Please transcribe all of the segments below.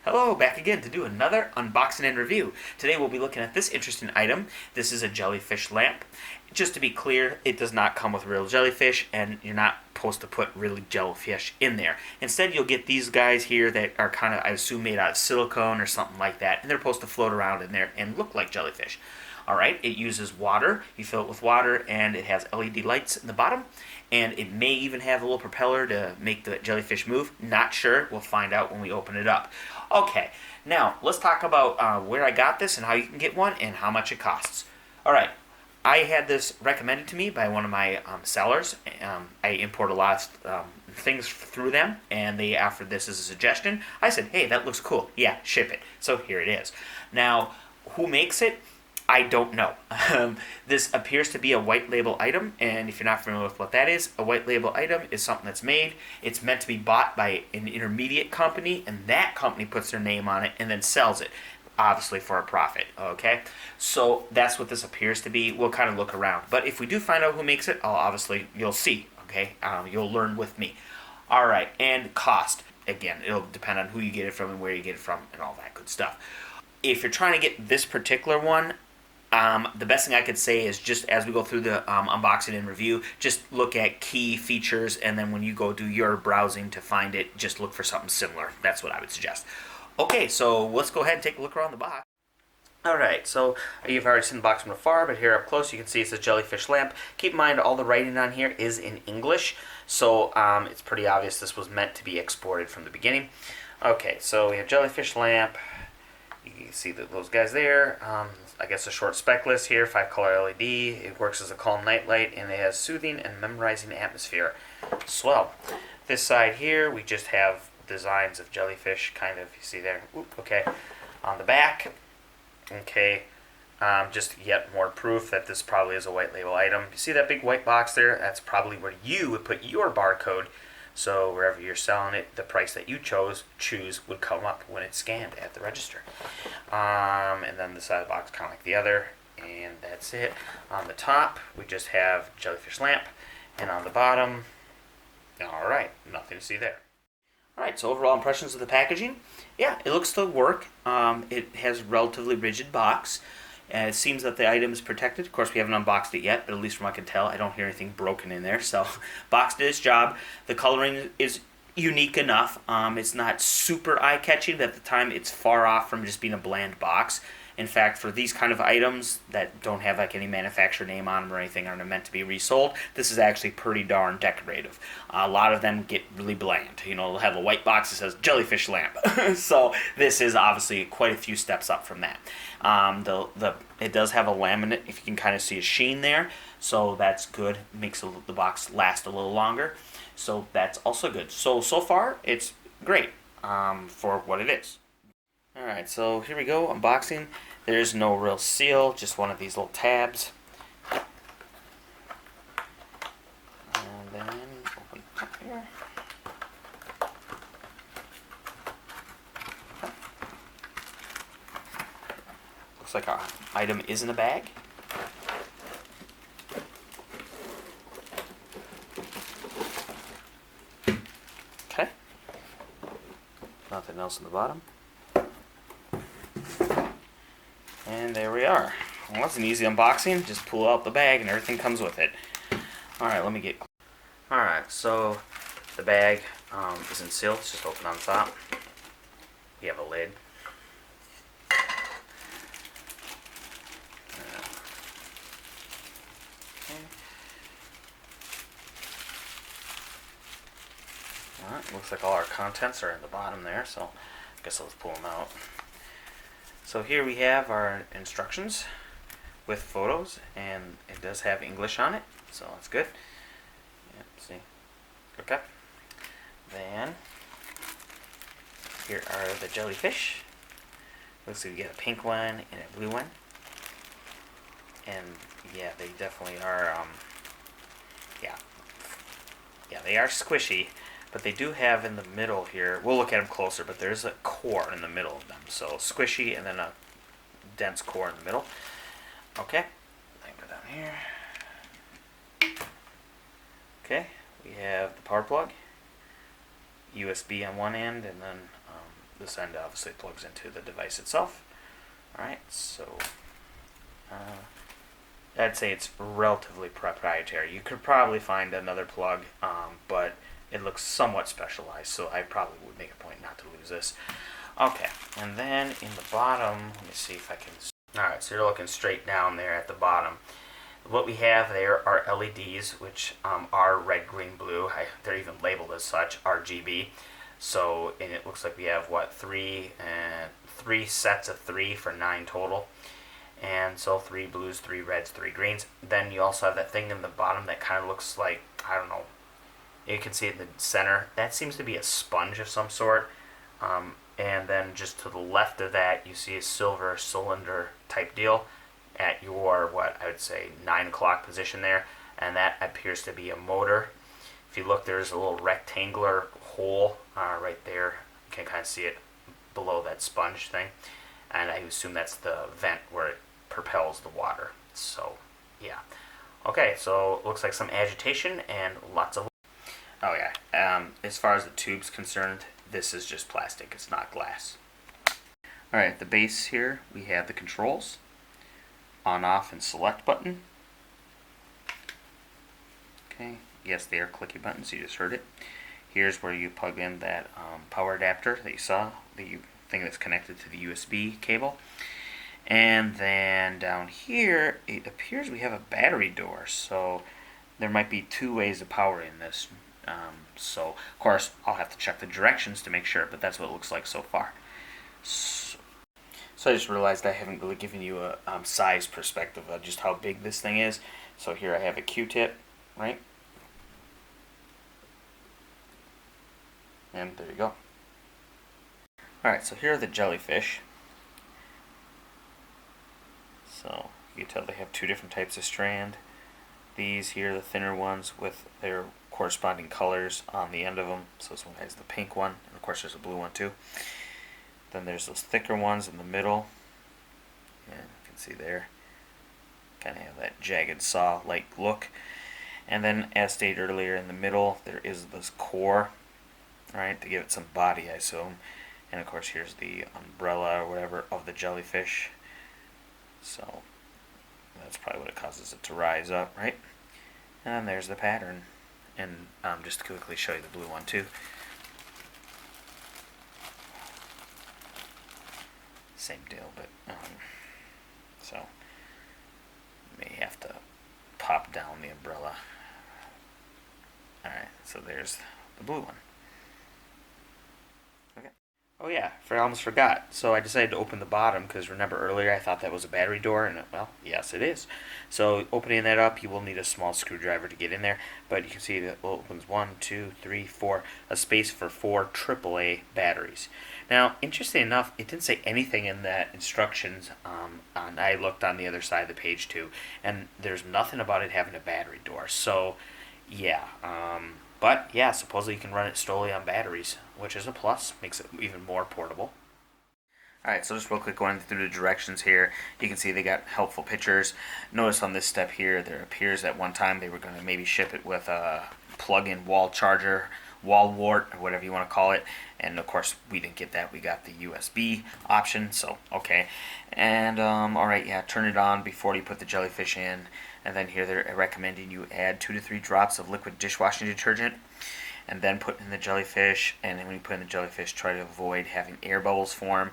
Hello, back again to do another unboxing and review. Today we'll be looking at this interesting item. This is a jellyfish lamp. Just to be clear, it does not come with real jellyfish, and you're not supposed to put really jellyfish in there. Instead, you'll get these guys here that are kind of, I assume, made out of silicone or something like that, and they're supposed to float around in there and look like jellyfish. Alright, it uses water. You fill it with water, and it has LED lights in the bottom, and it may even have a little propeller to make the jellyfish move. Not sure. We'll find out when we open it up. Okay, now let's talk about where I got this and how you can get one and how much it costs. Alright, I had this recommended to me by one of my sellers. I import a lot of things through them, and they offered this as a suggestion. I said, hey, that looks cool. Yeah, ship it. So here it is. Now, who makes it? I don't know. This appears to be a white label item, and if you're not familiar with what that is, a white label item is something that's made. It's meant to be bought by an intermediate company, and that company puts their name on it and then sells it, obviously for a profit. Okay, so that's what this appears to be. We'll kind of look around, but if we do find out who makes it, you'll see. Okay, you'll learn with me. All right, and cost. Again, it'll depend on who you get it from and where you get it from and all that good stuff. If you're trying to get this particular one, the best thing I could say is just as we go through the unboxing and review, just look at key features, and then when you go do your browsing to find it, just look for something similar. That's what I would suggest. Okay, so let's go ahead and take a look around the box. Alright, so you've already seen the box from afar, but here up close you can see it says Jellyfish Lamp. Keep in mind all the writing on here is in English, so it's pretty obvious this was meant to be exported from the beginning. Okay, so we have Jellyfish Lamp. You can see those guys there. I guess a short spec list here, 5-color LED. It works as a calm nightlight, and it has soothing and memorizing atmosphere. Swell. This side here, we just have designs of jellyfish, kind of, you see there. Oop, okay. On the back, okay, just yet more proof that this probably is a white label item. You see that big white box there? That's probably where you would put your barcode. So wherever you're selling it, the price that you choose would come up when it's scanned at the register. And then the side of the box kind of like the other, and that's it. On the top, we just have Jellyfish Lamp, and on the bottom, alright, nothing to see there. Alright, so overall impressions of the packaging. Yeah, it looks to work. It has a relatively rigid box. It seems that the item is protected. Of course, we haven't unboxed it yet, but at least from what I can tell, I don't hear anything broken in there. So, box did its job. The coloring is unique enough. It's not super eye-catching, but at the time, it's far off from just being a bland box. In fact, for these kind of items that don't have like any manufacturer name on them or anything, aren't meant to be resold, this is actually pretty darn decorative. A lot of them get really bland. You know, they'll have a white box that says Jellyfish Lamp. So this is obviously quite a few steps up from that. It does have a laminate, if you can kind of see a sheen there, so that's good. Makes the box last a little longer, so that's also good. So far, it's great for what it is. Alright, so here we go, unboxing. There's no real seal, just one of these little tabs. And then open it up here. Looks like our item is in a bag. Okay. Nothing else in the bottom. And there we are. Well, that's an easy unboxing. Just pull out the bag and everything comes with it. Alright, let me get... Alright, so the bag isn't sealed. It's just open on the top. You have a lid. Alright, looks like all our contents are in the bottom there, so I guess I'll just pull them out. So here we have our instructions with photos, and it does have English on it, so that's good. Yep, see. Okay. Then here are the jellyfish. Looks like we get a pink one and a blue one. And yeah, they definitely are they are squishy, but they do have in the middle here, we'll look at them closer, but there's a core in the middle of them. So squishy and then a dense core in the middle. Okay, I go down here. Okay, we have the power plug, USB on one end, and then this end obviously plugs into the device itself. Alright, so I'd say it's relatively proprietary. You could probably find another plug, but it looks somewhat specialized, so I probably would make a point not to lose this. Okay, and then in the bottom, let me see if I can... Alright, so you're looking straight down there at the bottom. What we have there are LEDs, which are red, green, blue. They're even labeled as such, RGB. So, and it looks like we have, what, three sets of 3 for 9 total. And so 3 blues, 3 reds, 3 greens. Then you also have that thing in the bottom that kind of looks like, I don't know, you can see it in the center. That seems to be a sponge of some sort. And then just to the left of that, you see a silver cylinder type deal at your, what I would say, 9 o'clock position there. And that appears to be a motor. If you look, there's a little rectangular hole right there. You can kind of see it below that sponge thing. And I assume that's the vent where it propels the water. So, yeah. Okay, so it looks like some agitation and lots of... Oh yeah, as far as the tube's concerned, this is just plastic, it's not glass. Alright, at the base here, we have the controls. On, off, and select button. Okay, yes, they are clicky buttons, you just heard it. Here's where you plug in that power adapter that you saw, the thing that's connected to the USB cable. And then down here, it appears we have a battery door, so there might be 2 ways of powering this. So, of course, I'll have to check the directions to make sure, but that's what it looks like so far. So I just realized I haven't really given you a size perspective of just how big this thing is. So here I have a Q-tip, right? And there you go. Alright, so here are the jellyfish. So you can tell they have 2 different types of strand. These here, the thinner ones with their corresponding colors on the end of them. So this one has the pink one, and of course there's a blue one too. Then there's those thicker ones in the middle. Yeah, you can see there. Kind of have that jagged saw-like look. And then, as stated earlier, in the middle there is this core, right, to give it some body, I assume. And of course here's the umbrella or whatever of the jellyfish. So that's probably what it causes it to rise up, right? And there's the pattern. And just to quickly show you the blue one too. Same deal, but so may have to pop down the umbrella. Alright, so there's the blue one. Okay. Oh yeah, I almost forgot. So I decided to open the bottom because remember earlier I thought that was a battery door, and well, yes it is. So opening that up, you will need a small screwdriver to get in there, but you can see that it opens 1, 2, 3, 4, a space for 4 AAA batteries. Now, interesting enough, it didn't say anything in that instructions, and I looked on the other side of the page too, and there's nothing about it having a battery door. So, yeah, but yeah, supposedly you can run it solely on batteries, which is a plus, makes it even more portable. Alright, so just real quick going through the directions here, you can see they got helpful pictures. Notice on this step here, there appears at one time they were going to maybe ship it with a plug-in wall charger, wall wart, or whatever you want to call it. And of course, we didn't get that. We got the USB option, so okay. And alright, yeah, turn it on before you put the jellyfish in. And then here they're recommending you add 2 to 3 drops of liquid dishwashing detergent. And then put in the jellyfish. And then when you put in the jellyfish, try to avoid having air bubbles form.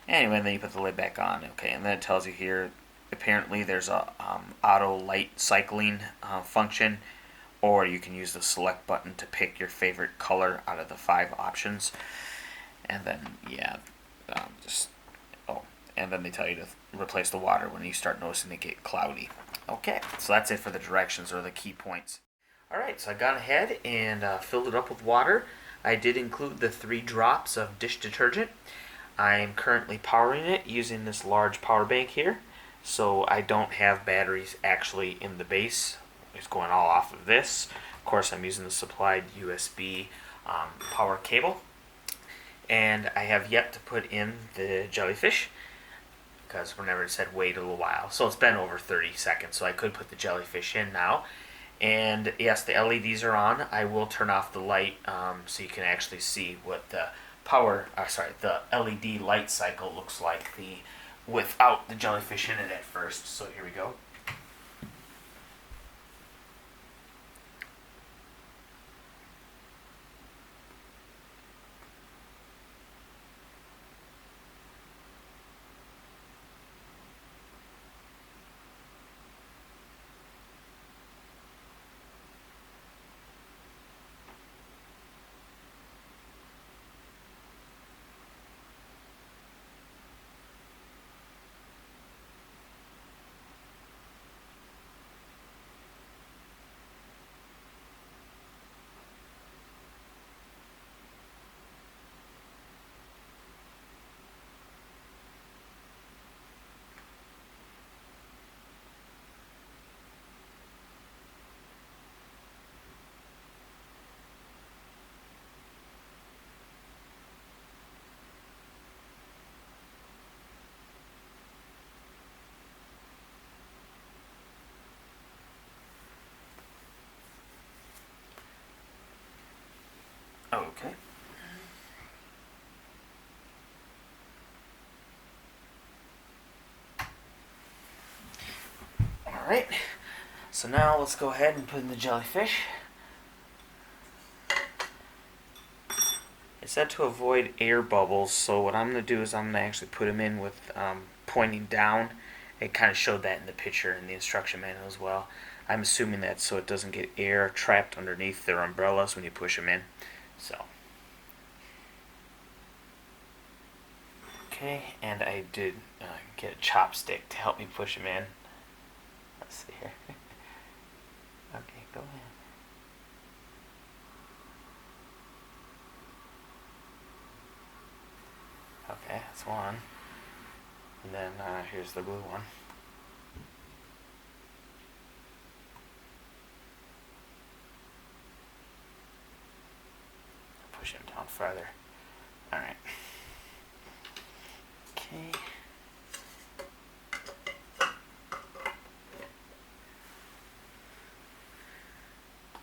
Anyway, then you put the lid back on. Okay, and then it tells you here, apparently there's a auto light cycling function, or you can use the select button to pick your favorite color out of the 5 options. And then, yeah, and then they tell you to replace the water when you start noticing it get cloudy. Okay, so that's it for the directions or the key points. Alright, so I got ahead and filled it up with water. I did include the 3 drops of dish detergent. I am currently powering it using this large power bank here, so I don't have batteries actually in the base. It's going all off of this. Of course, I'm using the supplied USB power cable, and I have yet to put in the jellyfish because whenever it said wait a little while, so it's been over 30 seconds, so I could put the jellyfish in now. And yes, the LEDs are on. I will turn off the light so you can actually see what the the LED light cycle looks like without the jellyfish in it at first. So here we go. Okay. Alright, so now let's go ahead and put in the jellyfish. It said to avoid air bubbles, so what I'm going to do is I'm going to actually put them in with pointing down. It kind of showed that in the picture in the instruction manual as well. I'm assuming that's so it doesn't get air trapped underneath their umbrellas when you push them in. So, okay, and I did get a chopstick to help me push them in. Let's see here. Okay, go ahead. Okay, that's one. And then here's the blue one. Push him down further. Alright. Okay.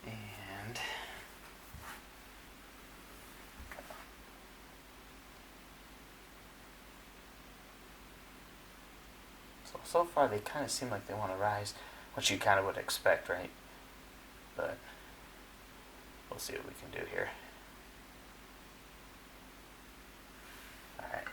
And so far they kind of seem like they want to rise, which you kind of would expect, right? But we'll see what we can do here. Alright.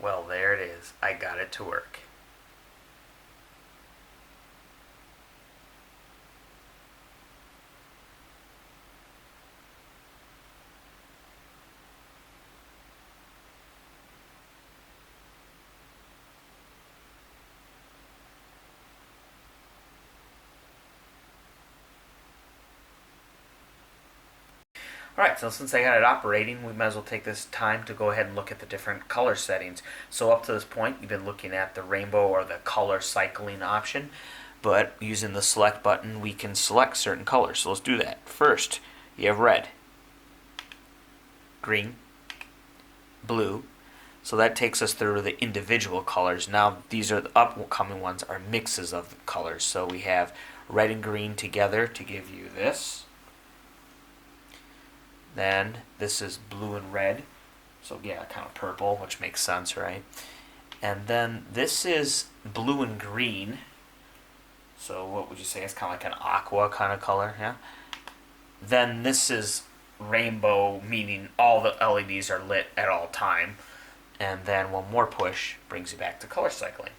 Well, there it is. I got it to work. Alright, so since I got it operating, we might as well take this time to go ahead and look at the different color settings. So up to this point, you've been looking at the rainbow or the color cycling option, but using the select button, we can select certain colors. So let's do that. First, you have red, green, blue. So that takes us through the individual colors. Now these are the upcoming ones are mixes of the colors. So we have red and green together to give you this. Then this is blue and red, so yeah, kind of purple, which makes sense, right? And then this is blue and green. So what would you say? It's kind of like an aqua kind of color, yeah? Then this is rainbow, meaning all the LEDs are lit at all time. And then one more push brings you back to color cycling.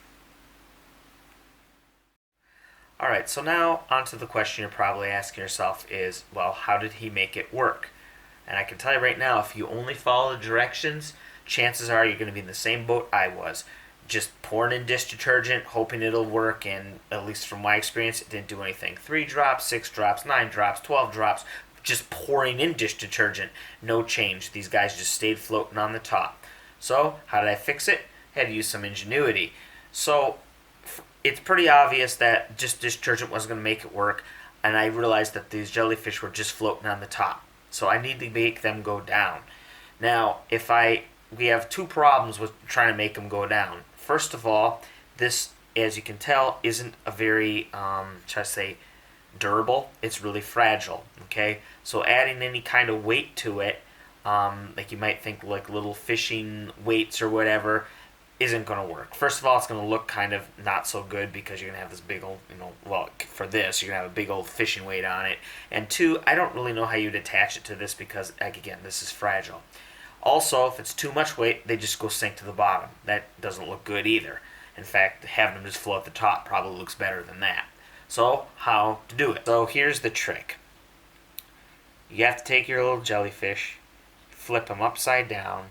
Alright, so now onto the question you're probably asking yourself is, well, how did he make it work? And I can tell you right now, if you only follow the directions, chances are you're going to be in the same boat I was. Just pouring in dish detergent, hoping it'll work, and at least from my experience, it didn't do anything. 3 drops, 6 drops, 9 drops, 12 drops, just pouring in dish detergent. No change. These guys just stayed floating on the top. So, how did I fix it? I had to use some ingenuity. So, it's pretty obvious that just dish detergent wasn't going to make it work, and I realized that these jellyfish were just floating on the top. So I need to make them go down. Now, we have 2 problems with trying to make them go down. First of all, this, as you can tell, isn't a very, durable. It's really fragile, okay? So adding any kind of weight to it, like you might think like little fishing weights or whatever, isn't going to work. First of all, it's going to look kind of not so good because you're going to have this big old, for this, you're going to have a big old fishing weight on it. And 2, I don't really know how you'd attach it to this because, again, this is fragile. Also, if it's too much weight, they just go sink to the bottom. That doesn't look good either. In fact, having them just float at the top probably looks better than that. So, how to do it? So, here's the trick. You have to take your little jellyfish, flip them upside down,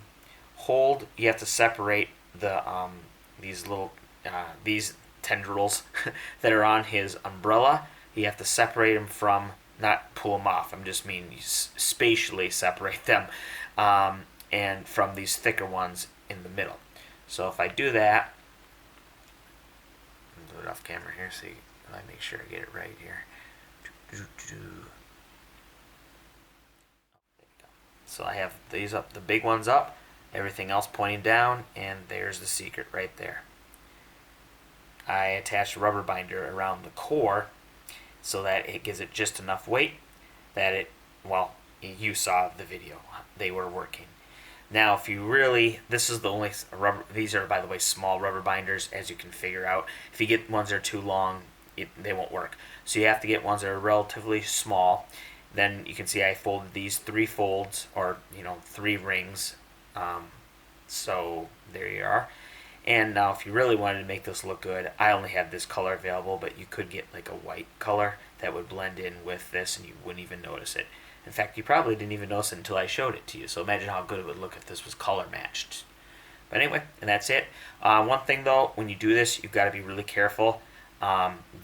you have to separate these tendrils that are on his umbrella. You have to separate them from, not pull them off, I just mean spatially separate them, and from these thicker ones in the middle. So if I do that, I'll do it off camera here so I make sure I get it right here. So I have these up, the big ones up, everything else pointing down, and there's the secret right there. I attached a rubber binder around the core so that it gives it just enough weight that you saw the video. They were working. Now, if you really, this is the only rubber, these are, by the way, small rubber binders, as you can figure out. If you get ones that are too long, they won't work. So you have to get ones that are relatively small. Then you can see I folded these 3 folds, or 3 rings. So there you are. And now if you really wanted to make this look good, I only have this color available, but you could get like a white color that would blend in with this and you wouldn't even notice it. In fact, you probably didn't even notice it until I showed it to you. So imagine how good it would look if this was color matched. But anyway, and that's it. One thing though, when you do this, you've got to be really careful.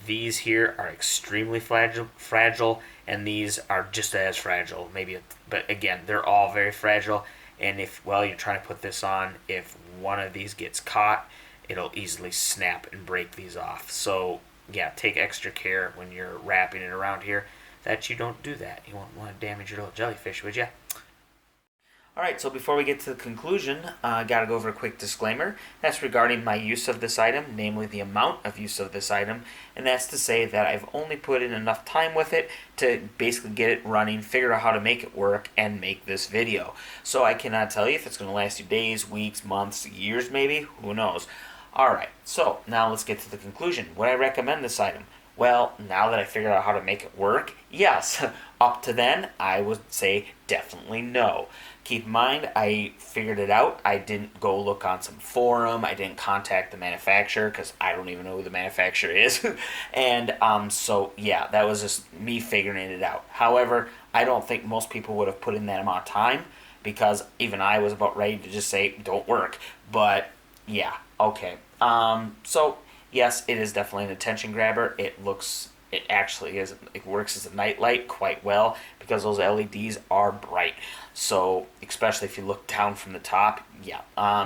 These here are extremely fragile, and these are just as fragile, but again, they're all very fragile. And if, you're trying to put this on, if one of these gets caught, it'll easily snap and break these off. So, yeah, take extra care when you're wrapping it around here that you don't do that. You won't want to damage your little jellyfish, would you? Alright, so before we get to the conclusion, I gotta go over a quick disclaimer. That's regarding my use of this item, namely the amount of use of this item, and that's to say that I've only put in enough time with it to basically get it running, figure out how to make it work, and make this video. So I cannot tell you if it's going to last you days, weeks, months, years maybe, who knows. Alright, so now let's get to the conclusion. Would I recommend this item? Well, now that I figured out how to make it work, yes. Up to then, I would say definitely no. Keep in mind, I figured it out. I didn't go look on some forum. I didn't contact the manufacturer because I don't even know who the manufacturer is. And so, yeah, that was just me figuring it out. However, I don't think most people would have put in that amount of time because even I was about ready to just say, don't work. But, yeah, okay. So, yes, it is definitely an attention grabber. It actually is. It works as a nightlight quite well because those LEDs are bright. So, especially if you look down from the top, yeah.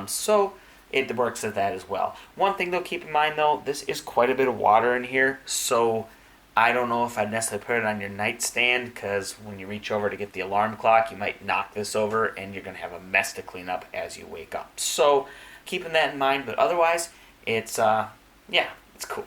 So, it works at that as well. One thing, though, keep in mind, though, this is quite a bit of water in here. So, I don't know if I'd necessarily put it on your nightstand because when you reach over to get the alarm clock, you might knock this over and you're going to have a mess to clean up as you wake up. So, keeping that in mind, but otherwise, it's cool.